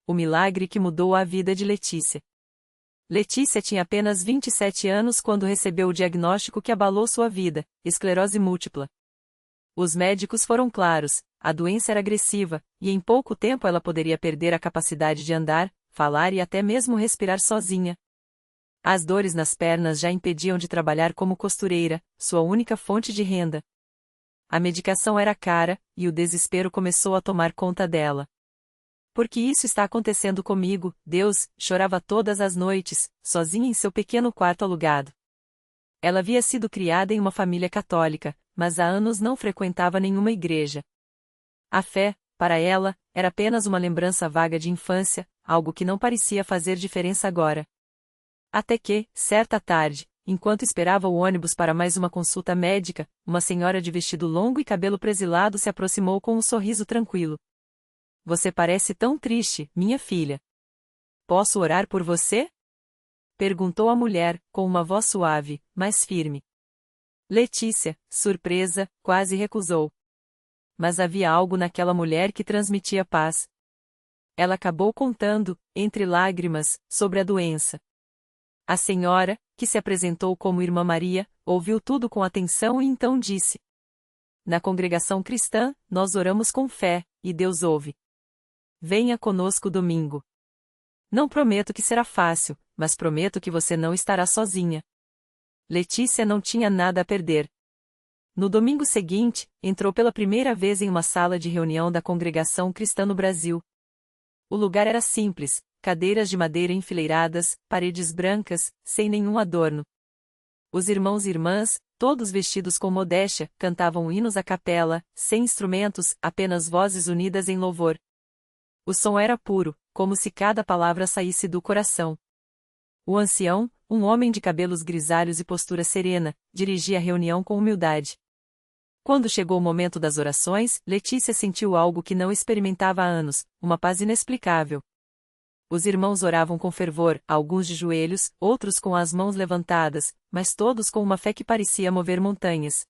o milagre que mudou a vida de Letícia. Letícia tinha apenas 27 anos quando recebeu o diagnóstico que abalou sua vida: esclerose múltipla. Os médicos foram claros: a doença era agressiva, e em pouco tempo ela poderia perder a capacidade de andar, falar e até mesmo respirar sozinha. As dores nas pernas já impediam de trabalhar como costureira, sua única fonte de renda. A medicação era cara, e o desespero começou a tomar conta dela. Por que isso está acontecendo comigo, Deus? Chorava todas as noites, sozinha em seu pequeno quarto alugado. Ela havia sido criada em uma família católica, mas há anos não frequentava nenhuma igreja. A fé, para ela, era apenas uma lembrança vaga de infância, algo que não parecia fazer diferença agora. Até que, certa tarde, enquanto esperava o ônibus para mais uma consulta médica, uma senhora de vestido longo e cabelo presilado se aproximou com um sorriso tranquilo. Você parece tão triste, minha filha. Posso orar por você? Perguntou a mulher, com uma voz suave, mas firme. Letícia, surpresa, quase recusou. Mas havia algo naquela mulher que transmitia paz. Ela acabou contando, entre lágrimas, sobre a doença. A senhora, que se apresentou como Irmã Maria, ouviu tudo com atenção e então disse: na congregação cristã, nós oramos com fé, e Deus ouve. Venha conosco domingo. Não prometo que será fácil, mas prometo que você não estará sozinha. Letícia não tinha nada a perder. No domingo seguinte, entrou pela primeira vez em uma sala de reunião da congregação cristã no Brasil. O lugar era simples, cadeiras de madeira enfileiradas, paredes brancas, sem nenhum adorno. Os irmãos e irmãs, todos vestidos com modéstia, cantavam hinos à capela, sem instrumentos, apenas vozes unidas em louvor. O som era puro, como se cada palavra saísse do coração. O ancião, um homem de cabelos grisalhos e postura serena, dirigia a reunião com humildade. Quando chegou o momento das orações, Letícia sentiu algo que não experimentava há anos, uma paz inexplicável. Os irmãos oravam com fervor, alguns de joelhos, outros com as mãos levantadas, mas todos com uma fé que parecia mover montanhas.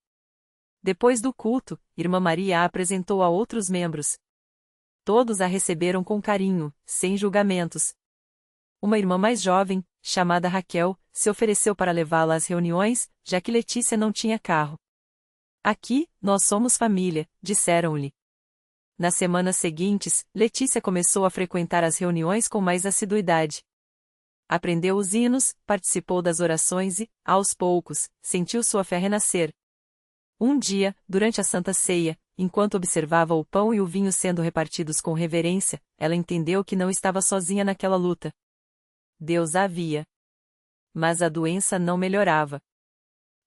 Depois do culto, Irmã Maria a apresentou a outros membros. Todos a receberam com carinho, sem julgamentos. Uma irmã mais jovem, chamada Raquel, se ofereceu para levá-la às reuniões, já que Letícia não tinha carro. Aqui, nós somos família, disseram-lhe. Nas semanas seguintes, Letícia começou a frequentar as reuniões com mais assiduidade. Aprendeu os hinos, participou das orações e, aos poucos, sentiu sua fé renascer. Um dia, durante a Santa Ceia, enquanto observava o pão e o vinho sendo repartidos com reverência, ela entendeu que não estava sozinha naquela luta. Deus a via. Mas a doença não melhorava.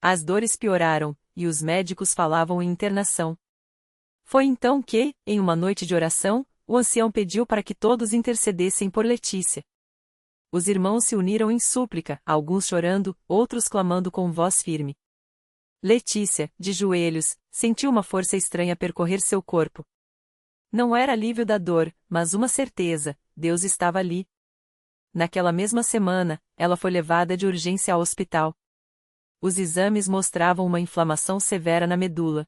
As dores pioraram, e os médicos falavam em internação. Foi então que, em uma noite de oração, o ancião pediu para que todos intercedessem por Letícia. Os irmãos se uniram em súplica, alguns chorando, outros clamando com voz firme. Letícia, de joelhos, sentiu uma força estranha percorrer seu corpo. Não era alívio da dor, mas uma certeza: Deus estava ali. Naquela mesma semana, ela foi levada de urgência ao hospital. Os exames mostravam uma inflamação severa na medula.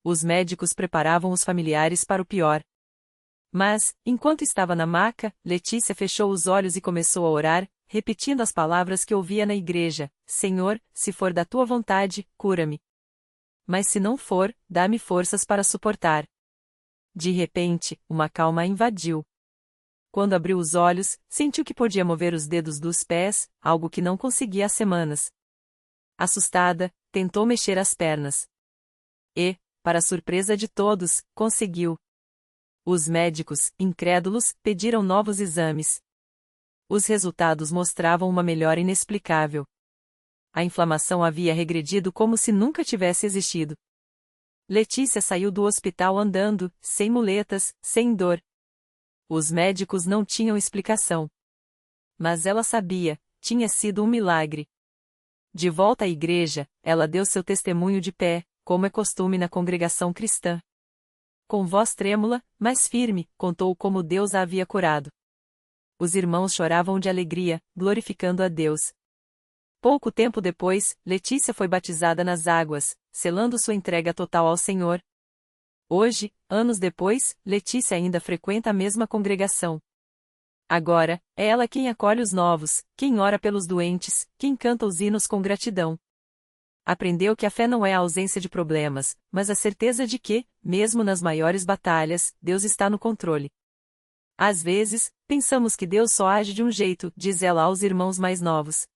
Os médicos preparavam os familiares para o pior. Mas, enquanto estava na maca, Letícia fechou os olhos e começou a orar, repetindo as palavras que ouvia na igreja: Senhor, se for da tua vontade, cura-me. Mas se não for, dá-me forças para suportar. De repente, uma calma a invadiu. Quando abriu os olhos, sentiu que podia mover os dedos dos pés, algo que não conseguia há semanas. Assustada, tentou mexer as pernas. E, para surpresa de todos, conseguiu. Os médicos, incrédulos, pediram novos exames. Os resultados mostravam uma melhora inexplicável. A inflamação havia regredido como se nunca tivesse existido. Letícia saiu do hospital andando, sem muletas, sem dor. Os médicos não tinham explicação. Mas ela sabia: tinha sido um milagre. De volta à igreja, ela deu seu testemunho de pé, como é costume na congregação cristã. Com voz trêmula, mas firme, contou como Deus a havia curado. Os irmãos choravam de alegria, glorificando a Deus. Pouco tempo depois, Letícia foi batizada nas águas, selando sua entrega total ao Senhor. Hoje, anos depois, Letícia ainda frequenta a mesma congregação. Agora, é ela quem acolhe os novos, quem ora pelos doentes, quem canta os hinos com gratidão. Aprendeu que a fé não é a ausência de problemas, mas a certeza de que, mesmo nas maiores batalhas, Deus está no controle. Às vezes, pensamos que Deus só age de um jeito, diz ela aos irmãos mais novos.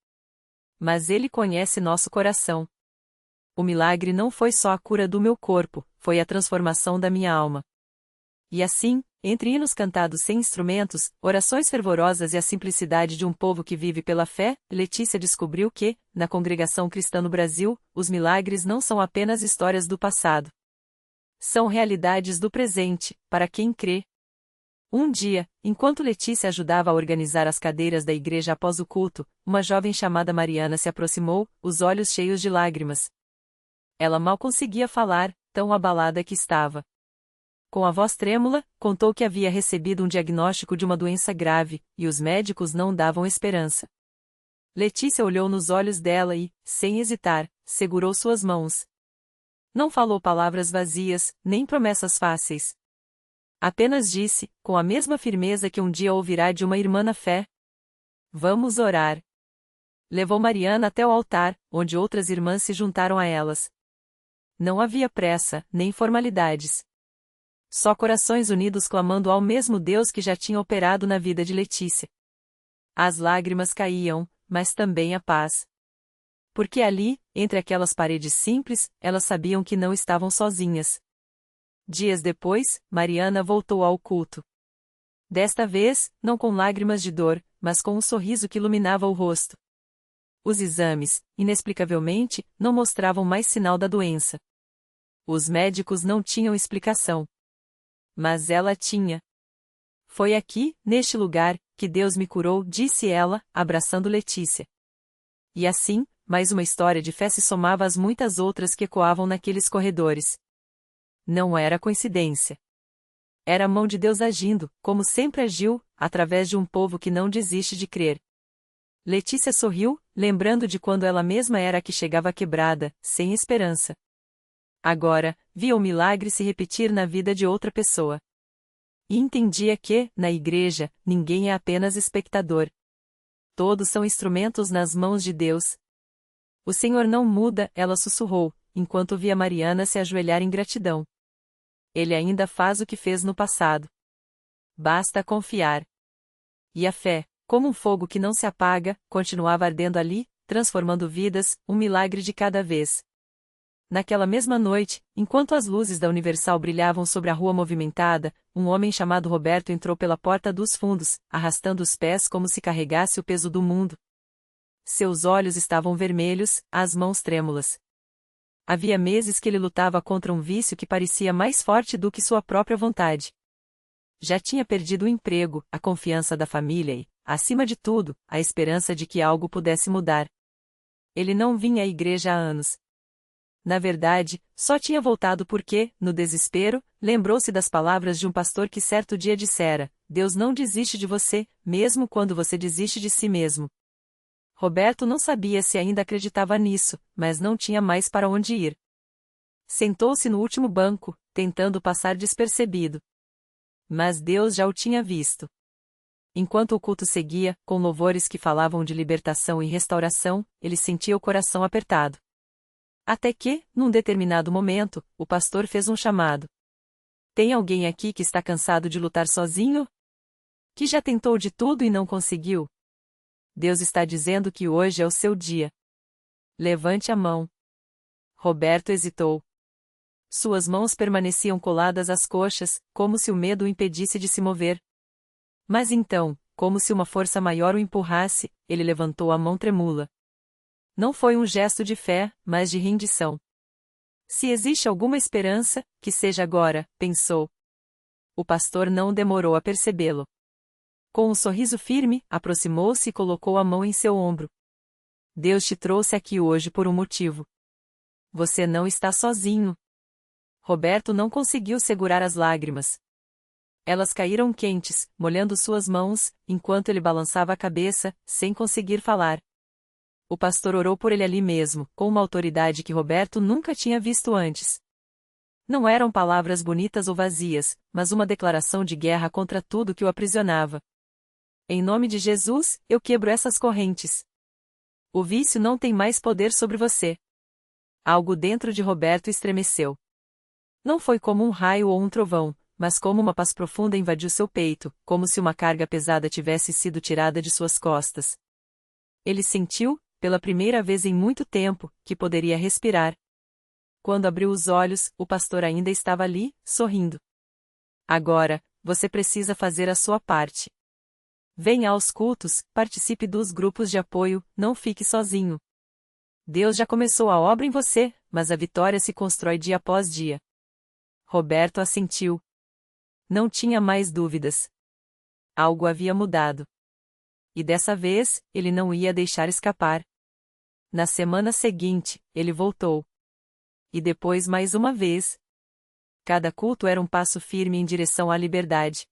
Mas Ele conhece nosso coração. O milagre não foi só a cura do meu corpo, foi a transformação da minha alma. E assim, entre hinos cantados sem instrumentos, orações fervorosas e a simplicidade de um povo que vive pela fé, Letícia descobriu que, na congregação cristã no Brasil, os milagres não são apenas histórias do passado. São realidades do presente, para quem crê. Um dia, enquanto Letícia ajudava a organizar as cadeiras da igreja após o culto, uma jovem chamada Mariana se aproximou, os olhos cheios de lágrimas. Ela mal conseguia falar, tão abalada que estava. Com a voz trêmula, contou que havia recebido um diagnóstico de uma doença grave, e os médicos não davam esperança. Letícia olhou nos olhos dela e, sem hesitar, segurou suas mãos. Não falou palavras vazias, nem promessas fáceis. Apenas disse, com a mesma firmeza que um dia ouvirá de uma irmã na fé: "Vamos orar." Levou Mariana até o altar, onde outras irmãs se juntaram a elas. Não havia pressa, nem formalidades. Só corações unidos clamando ao mesmo Deus que já tinha operado na vida de Letícia. As lágrimas caíam, mas também a paz. Porque ali, entre aquelas paredes simples, elas sabiam que não estavam sozinhas. Dias depois, Mariana voltou ao culto. Desta vez, não com lágrimas de dor, mas com um sorriso que iluminava o rosto. Os exames, inexplicavelmente, não mostravam mais sinal da doença. Os médicos não tinham explicação. Mas ela tinha. "Foi aqui, neste lugar, que Deus me curou", disse ela, abraçando Letícia. E assim, mais uma história de fé se somava às muitas outras que ecoavam naqueles corredores. Não era coincidência. Era a mão de Deus agindo, como sempre agiu, através de um povo que não desiste de crer. Letícia sorriu, lembrando de quando ela mesma era a que chegava quebrada, sem esperança. Agora, via o milagre se repetir na vida de outra pessoa. E entendia que, na igreja, ninguém é apenas espectador. Todos são instrumentos nas mãos de Deus. "O Senhor não muda", ela sussurrou, enquanto via Mariana se ajoelhar em gratidão. "Ele ainda faz o que fez no passado. Basta confiar." E a fé, como um fogo que não se apaga, continuava ardendo ali, transformando vidas, um milagre de cada vez. Naquela mesma noite, enquanto as luzes da Universal brilhavam sobre a rua movimentada, um homem chamado Roberto entrou pela porta dos fundos, arrastando os pés como se carregasse o peso do mundo. Seus olhos estavam vermelhos, as mãos trêmulas. Havia meses que ele lutava contra um vício que parecia mais forte do que sua própria vontade. Já tinha perdido o emprego, a confiança da família e, acima de tudo, a esperança de que algo pudesse mudar. Ele não vinha à igreja há anos. Na verdade, só tinha voltado porque, no desespero, lembrou-se das palavras de um pastor que certo dia dissera: "Deus não desiste de você, mesmo quando você desiste de si mesmo." Roberto não sabia se ainda acreditava nisso, mas não tinha mais para onde ir. Sentou-se no último banco, tentando passar despercebido. Mas Deus já o tinha visto. Enquanto o culto seguia, com louvores que falavam de libertação e restauração, ele sentia o coração apertado. Até que, num determinado momento, o pastor fez um chamado. "Tem alguém aqui que está cansado de lutar sozinho? Que já tentou de tudo e não conseguiu? Deus está dizendo que hoje é o seu dia. Levante a mão." Roberto hesitou. Suas mãos permaneciam coladas às coxas, como se o medo o impedisse de se mover. Mas então, como se uma força maior o empurrasse, ele levantou a mão tremula. Não foi um gesto de fé, mas de rendição. "Se existe alguma esperança, que seja agora", pensou. O pastor não demorou a percebê-lo. Com um sorriso firme, aproximou-se e colocou a mão em seu ombro. "Deus te trouxe aqui hoje por um motivo. Você não está sozinho." Roberto não conseguiu segurar as lágrimas. Elas caíram quentes, molhando suas mãos, enquanto ele balançava a cabeça, sem conseguir falar. O pastor orou por ele ali mesmo, com uma autoridade que Roberto nunca tinha visto antes. Não eram palavras bonitas ou vazias, mas uma declaração de guerra contra tudo que o aprisionava. Em nome de Jesus, eu quebro essas correntes. O vício não tem mais poder sobre você. Algo dentro de Roberto estremeceu. Não foi como um raio ou um trovão, mas como uma paz profunda invadiu seu peito, como se uma carga pesada tivesse sido tirada de suas costas. Ele sentiu, pela primeira vez em muito tempo, que poderia respirar. Quando abriu os olhos, o pastor ainda estava ali, sorrindo. Agora, você precisa fazer a sua parte. Venha aos cultos, participe dos grupos de apoio, não fique sozinho. Deus já começou a obra em você, mas a vitória se constrói dia após dia. Roberto assentiu. Não tinha mais dúvidas. Algo havia mudado. E dessa vez, ele não ia deixar escapar. Na semana seguinte, ele voltou. E depois mais uma vez. Cada culto era um passo firme em direção à liberdade.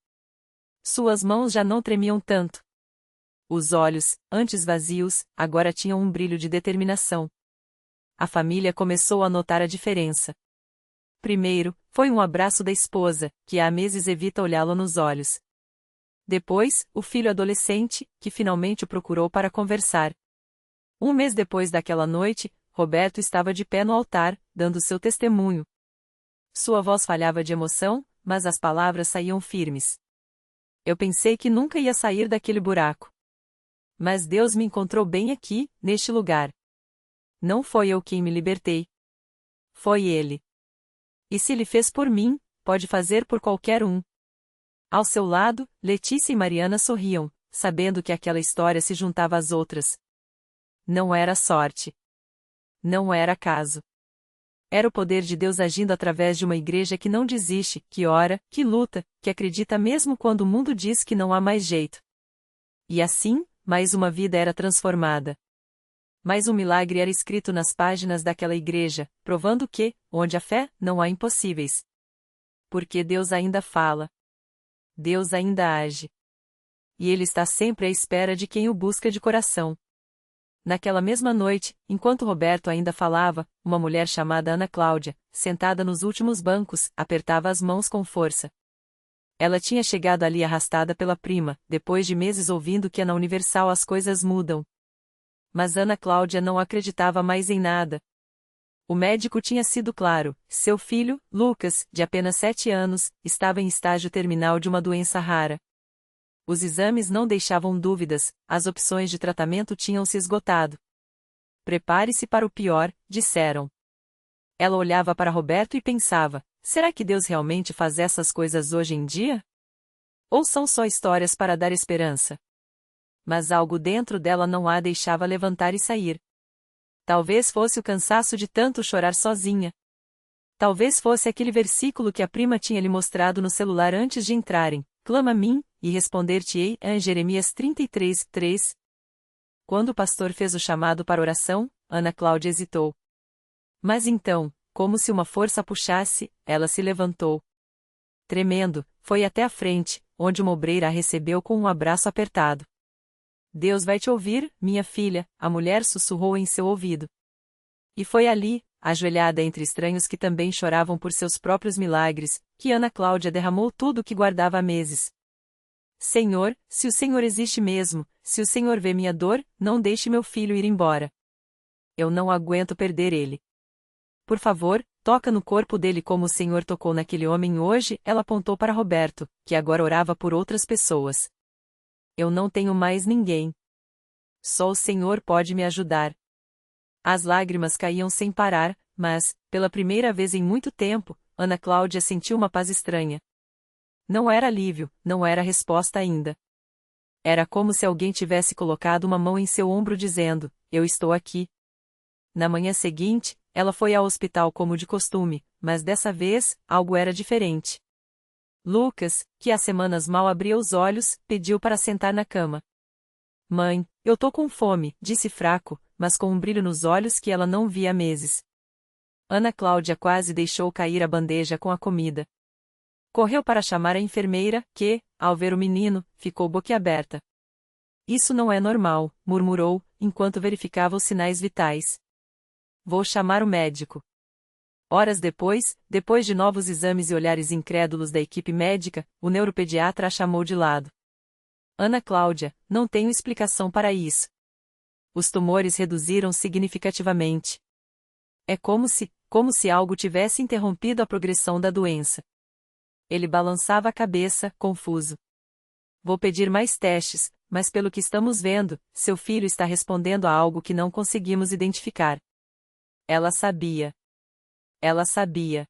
Suas mãos já não tremiam tanto. Os olhos, antes vazios, agora tinham um brilho de determinação. A família começou a notar a diferença. Primeiro, foi um abraço da esposa, que há meses evita olhá-lo nos olhos. Depois, o filho adolescente, que finalmente o procurou para conversar. Um mês depois daquela noite, Roberto estava de pé no altar, dando seu testemunho. Sua voz falhava de emoção, mas as palavras saíam firmes. Eu pensei que nunca ia sair daquele buraco. Mas Deus me encontrou bem aqui, neste lugar. Não foi eu quem me libertei. Foi Ele. E se Ele fez por mim, pode fazer por qualquer um. Ao seu lado, Letícia e Mariana sorriam, sabendo que aquela história se juntava às outras. Não era sorte. Não era acaso. Era o poder de Deus agindo através de uma igreja que não desiste, que ora, que luta, que acredita mesmo quando o mundo diz que não há mais jeito. E assim, mais uma vida era transformada. Mais um milagre era escrito nas páginas daquela igreja, provando que, onde há fé, não há impossíveis. Porque Deus ainda fala. Deus ainda age. E Ele está sempre à espera de quem o busca de coração. Naquela mesma noite, enquanto Roberto ainda falava, uma mulher chamada Ana Cláudia, sentada nos últimos bancos, apertava as mãos com força. Ela tinha chegado ali arrastada pela prima, depois de meses ouvindo que na Universal as coisas mudam. Mas Ana Cláudia não acreditava mais em nada. O médico tinha sido claro: seu filho, Lucas, de apenas 7 anos, estava em estágio terminal de uma doença rara. Os exames não deixavam dúvidas, as opções de tratamento tinham se esgotado. Prepare-se para o pior, disseram. Ela olhava para Roberto e pensava: será que Deus realmente faz essas coisas hoje em dia? Ou são só histórias para dar esperança? Mas algo dentro dela não a deixava levantar e sair. Talvez fosse o cansaço de tanto chorar sozinha. Talvez fosse aquele versículo que a prima tinha lhe mostrado no celular antes de entrarem: clama a mim, e responder-te-ei, em Jeremias 33, 3. Quando o pastor fez o chamado para oração, Ana Cláudia hesitou. Mas então, como se uma força a puxasse, ela se levantou. Tremendo, foi até a frente, onde uma obreira a recebeu com um abraço apertado. Deus vai te ouvir, minha filha, a mulher sussurrou em seu ouvido. E foi ali, ajoelhada entre estranhos que também choravam por seus próprios milagres, que Ana Cláudia derramou tudo o que guardava há meses. Senhor, se o Senhor existe mesmo, se o Senhor vê minha dor, não deixe meu filho ir embora. Eu não aguento perder ele. Por favor, toca no corpo dele como o Senhor tocou naquele homem hoje, ela apontou para Roberto, que agora orava por outras pessoas. Eu não tenho mais ninguém. Só o Senhor pode me ajudar. As lágrimas caíam sem parar, mas, pela primeira vez em muito tempo, Ana Cláudia sentiu uma paz estranha. Não era alívio, não era resposta ainda. Era como se alguém tivesse colocado uma mão em seu ombro dizendo: eu estou aqui. Na manhã seguinte, ela foi ao hospital como de costume, mas dessa vez, algo era diferente. Lucas, que há semanas mal abria os olhos, pediu para sentar na cama. Mãe, eu tô com fome, disse fraco, mas com um brilho nos olhos que ela não via há meses. Ana Cláudia quase deixou cair a bandeja com a comida. Correu para chamar a enfermeira, que, ao ver o menino, ficou boquiaberta. Isso não é normal, murmurou, enquanto verificava os sinais vitais. Vou chamar o médico. Horas depois de novos exames e olhares incrédulos da equipe médica, o neuropediatra a chamou de lado. Ana Cláudia, não tenho explicação para isso. Os tumores reduziram significativamente. É como se algo tivesse interrompido a progressão da doença. Ele balançava a cabeça, confuso. Vou pedir mais testes, mas pelo que estamos vendo, seu filho está respondendo a algo que não conseguimos identificar. Ela sabia. Ela sabia.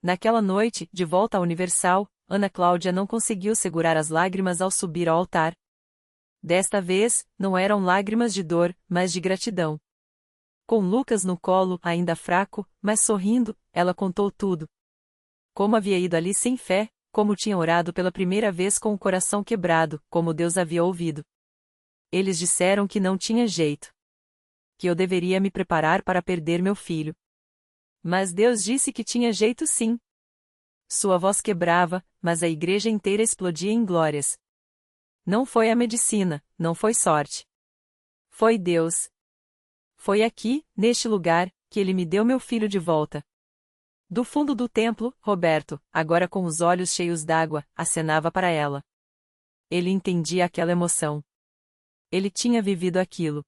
Naquela noite, de volta à Universal, Ana Cláudia não conseguiu segurar as lágrimas ao subir ao altar. Desta vez, não eram lágrimas de dor, mas de gratidão. Com Lucas no colo, ainda fraco, mas sorrindo, ela contou tudo. Como havia ido ali sem fé, como tinha orado pela primeira vez com o coração quebrado, como Deus havia ouvido. Eles disseram que não tinha jeito. Que eu deveria me preparar para perder meu filho. Mas Deus disse que tinha jeito sim. Sua voz quebrava, mas a igreja inteira explodia em glórias. Não foi a medicina, não foi sorte. Foi Deus. Foi aqui, neste lugar, que ele me deu meu filho de volta. Do fundo do templo, Roberto, agora com os olhos cheios d'água, acenava para ela. Ele entendia aquela emoção. Ele tinha vivido aquilo.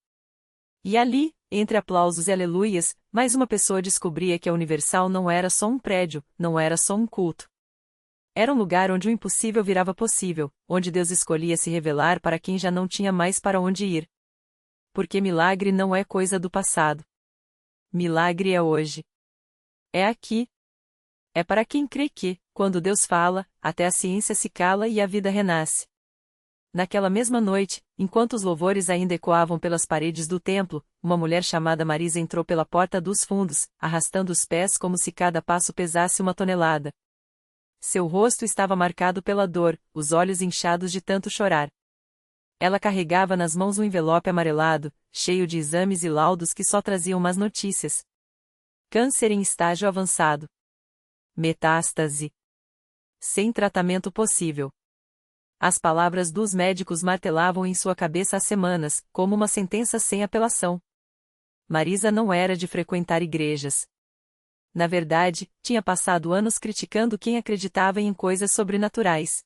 E ali, entre aplausos e aleluias, mais uma pessoa descobria que a Universal não era só um prédio, não era só um culto. Era um lugar onde o impossível virava possível, onde Deus escolhia se revelar para quem já não tinha mais para onde ir. Porque milagre não é coisa do passado. Milagre é hoje. É aqui. É para quem crê que, quando Deus fala, até a ciência se cala e a vida renasce. Naquela mesma noite, enquanto os louvores ainda ecoavam pelas paredes do templo, uma mulher chamada Marisa entrou pela porta dos fundos, arrastando os pés como se cada passo pesasse uma tonelada. Seu rosto estava marcado pela dor, os olhos inchados de tanto chorar. Ela carregava nas mãos um envelope amarelado, cheio de exames e laudos que só traziam más notícias. Câncer em estágio avançado. Metástase. Sem tratamento possível. As palavras dos médicos martelavam em sua cabeça há semanas, como uma sentença sem apelação. Marisa não era de frequentar igrejas. Na verdade, tinha passado anos criticando quem acreditava em coisas sobrenaturais.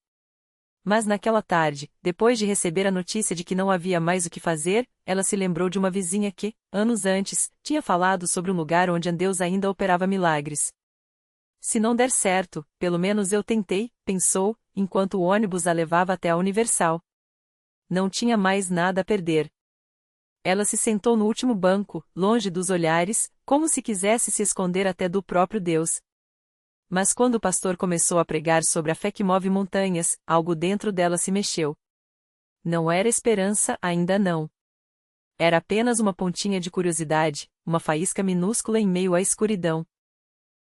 Mas naquela tarde, depois de receber a notícia de que não havia mais o que fazer, ela se lembrou de uma vizinha que, anos antes, tinha falado sobre um lugar onde Deus ainda operava milagres. Se não der certo, pelo menos eu tentei, pensou, enquanto o ônibus a levava até a Universal. Não tinha mais nada a perder. Ela se sentou no último banco, longe dos olhares, como se quisesse se esconder até do próprio Deus. Mas quando o pastor começou a pregar sobre a fé que move montanhas, algo dentro dela se mexeu. Não era esperança, ainda não. Era apenas uma pontinha de curiosidade, uma faísca minúscula em meio à escuridão.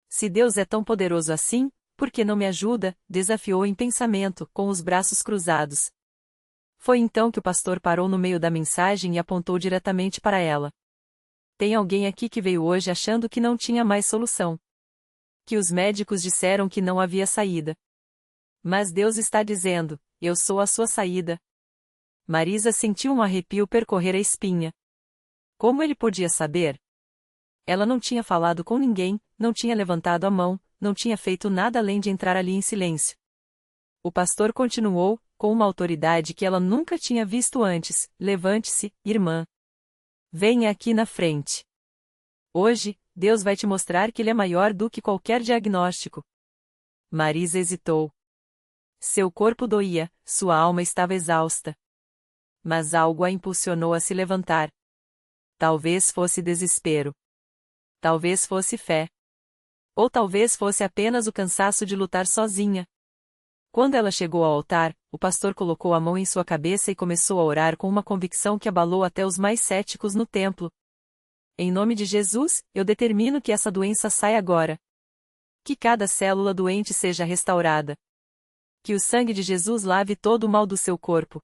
Se Deus é tão poderoso assim, por que não me ajuda? Desafiou em pensamento, com os braços cruzados. Foi então que o pastor parou no meio da mensagem e apontou diretamente para ela. Tem alguém aqui que veio hoje achando que não tinha mais solução. Que os médicos disseram que não havia saída. Mas Deus está dizendo, eu sou a sua saída. Marisa sentiu um arrepio percorrer a espinha. Como ele podia saber? Ela não tinha falado com ninguém, não tinha levantado a mão, não tinha feito nada além de entrar ali em silêncio. O pastor continuou, com uma autoridade que ela nunca tinha visto antes: levante-se, irmã. Venha aqui na frente. Hoje, Deus vai te mostrar que Ele é maior do que qualquer diagnóstico. Marisa hesitou. Seu corpo doía, sua alma estava exausta. Mas algo a impulsionou a se levantar. Talvez fosse desespero. Talvez fosse fé. Ou talvez fosse apenas o cansaço de lutar sozinha. Quando ela chegou ao altar, o pastor colocou a mão em sua cabeça e começou a orar com uma convicção que abalou até os mais céticos no templo. Em nome de Jesus, eu determino que essa doença saia agora. Que cada célula doente seja restaurada. Que o sangue de Jesus lave todo o mal do seu corpo.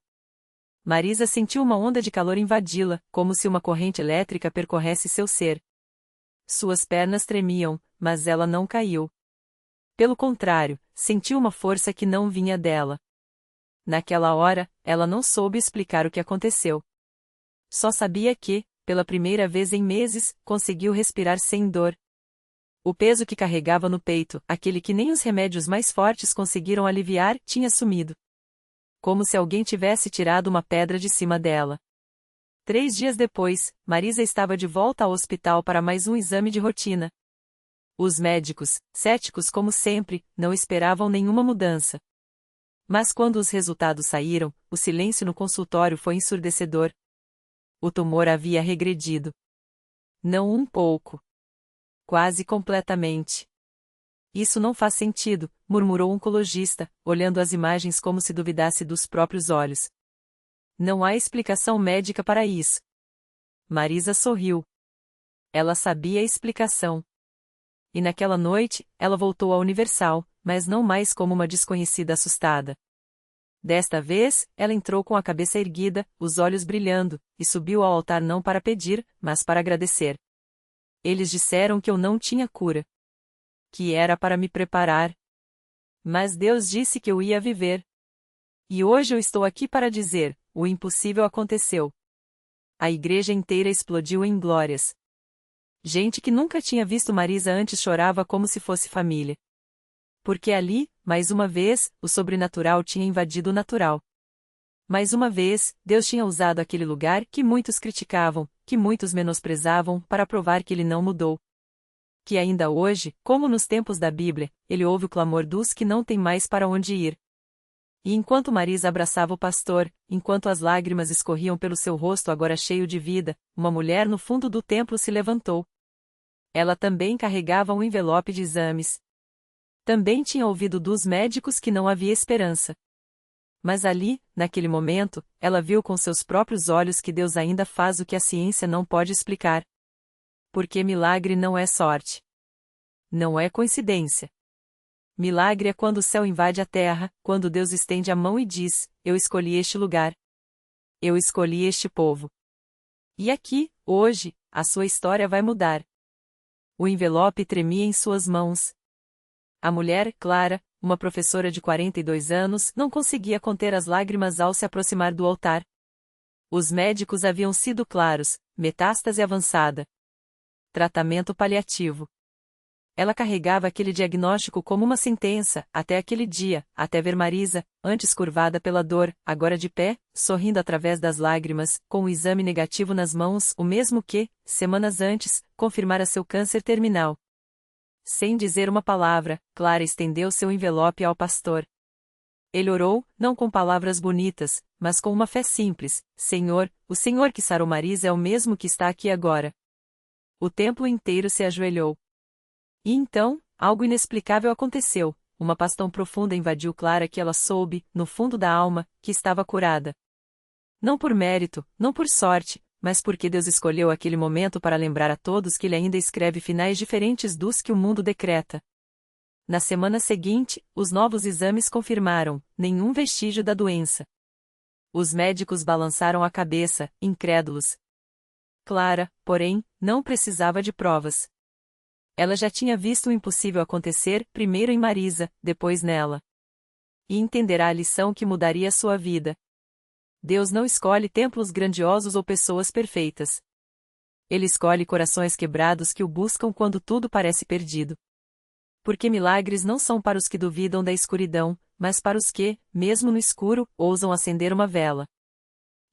Marisa sentiu uma onda de calor invadi-la, como se uma corrente elétrica percorresse seu ser. Suas pernas tremiam, mas ela não caiu. Pelo contrário, sentiu uma força que não vinha dela. Naquela hora, ela não soube explicar o que aconteceu. Só sabia que, pela primeira vez em meses, conseguiu respirar sem dor. O peso que carregava no peito, aquele que nem os remédios mais fortes conseguiram aliviar, tinha sumido. como se alguém tivesse tirado uma pedra de cima dela. 3 dias depois, Marisa estava de volta ao hospital para mais um exame de rotina. Os médicos, céticos como sempre, não esperavam nenhuma mudança. Mas quando os resultados saíram, o silêncio no consultório foi ensurdecedor. O tumor havia regredido. Não um pouco. Quase completamente. Isso não faz sentido, murmurou o oncologista, olhando as imagens como se duvidasse dos próprios olhos. Não há explicação médica para isso. Marisa sorriu. Ela sabia a explicação. E naquela noite, ela voltou à Universal, mas não mais como uma desconhecida assustada. Desta vez, ela entrou com a cabeça erguida, os olhos brilhando, e subiu ao altar não para pedir, mas para agradecer. Eles disseram que eu não tinha cura. Que era para me preparar. Mas Deus disse que eu ia viver. E hoje eu estou aqui para dizer, o impossível aconteceu. A igreja inteira explodiu em glórias. Gente que nunca tinha visto Marisa antes chorava como se fosse família. Porque ali, mais uma vez, o sobrenatural tinha invadido o natural. Mais uma vez, Deus tinha usado aquele lugar que muitos criticavam, que muitos menosprezavam, para provar que ele não mudou. Que ainda hoje, como nos tempos da Bíblia, ele ouve o clamor dos que não têm mais para onde ir. E enquanto Marisa abraçava o pastor, enquanto as lágrimas escorriam pelo seu rosto agora cheio de vida, uma mulher no fundo do templo se levantou. Ela também carregava um envelope de exames. Também tinha ouvido dos médicos que não havia esperança. Mas ali, naquele momento, ela viu com seus próprios olhos que Deus ainda faz o que a ciência não pode explicar. Porque milagre não é sorte. Não é coincidência. Milagre é quando o céu invade a terra, quando Deus estende a mão e diz, eu escolhi este lugar. Eu escolhi este povo. E aqui, hoje, a sua história vai mudar. O envelope tremia em suas mãos. A mulher, Clara, uma professora de 42 anos, não conseguia conter as lágrimas ao se aproximar do altar. Os médicos haviam sido claros, metástase avançada. Tratamento paliativo. Ela carregava aquele diagnóstico como uma sentença, até aquele dia, até ver Marisa, antes curvada pela dor, agora de pé, sorrindo através das lágrimas, com o exame negativo nas mãos, o mesmo que, semanas antes, confirmara seu câncer terminal. Sem dizer uma palavra, Clara estendeu seu envelope ao pastor. Ele orou, não com palavras bonitas, mas com uma fé simples, Senhor, o Senhor que sarou Marisa é o mesmo que está aqui agora. O templo inteiro se ajoelhou. E então, algo inexplicável aconteceu, uma paz tão profunda invadiu Clara que ela soube, no fundo da alma, que estava curada. Não por mérito, não por sorte, mas porque Deus escolheu aquele momento para lembrar a todos que ele ainda escreve finais diferentes dos que o mundo decreta. Na semana seguinte, os novos exames confirmaram, nenhum vestígio da doença. Os médicos balançaram a cabeça, incrédulos. Clara, porém, não precisava de provas. Ela já tinha visto o impossível acontecer, primeiro em Marisa, depois nela. E entenderá a lição que mudaria sua vida. Deus não escolhe templos grandiosos ou pessoas perfeitas. Ele escolhe corações quebrados que o buscam quando tudo parece perdido. Porque milagres não são para os que duvidam da escuridão, mas para os que, mesmo no escuro, ousam acender uma vela.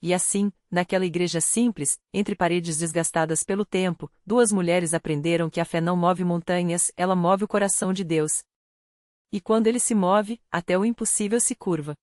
E assim, naquela igreja simples, entre paredes desgastadas pelo tempo, duas mulheres aprenderam que a fé não move montanhas, ela move o coração de Deus. E quando ele se move, até o impossível se curva.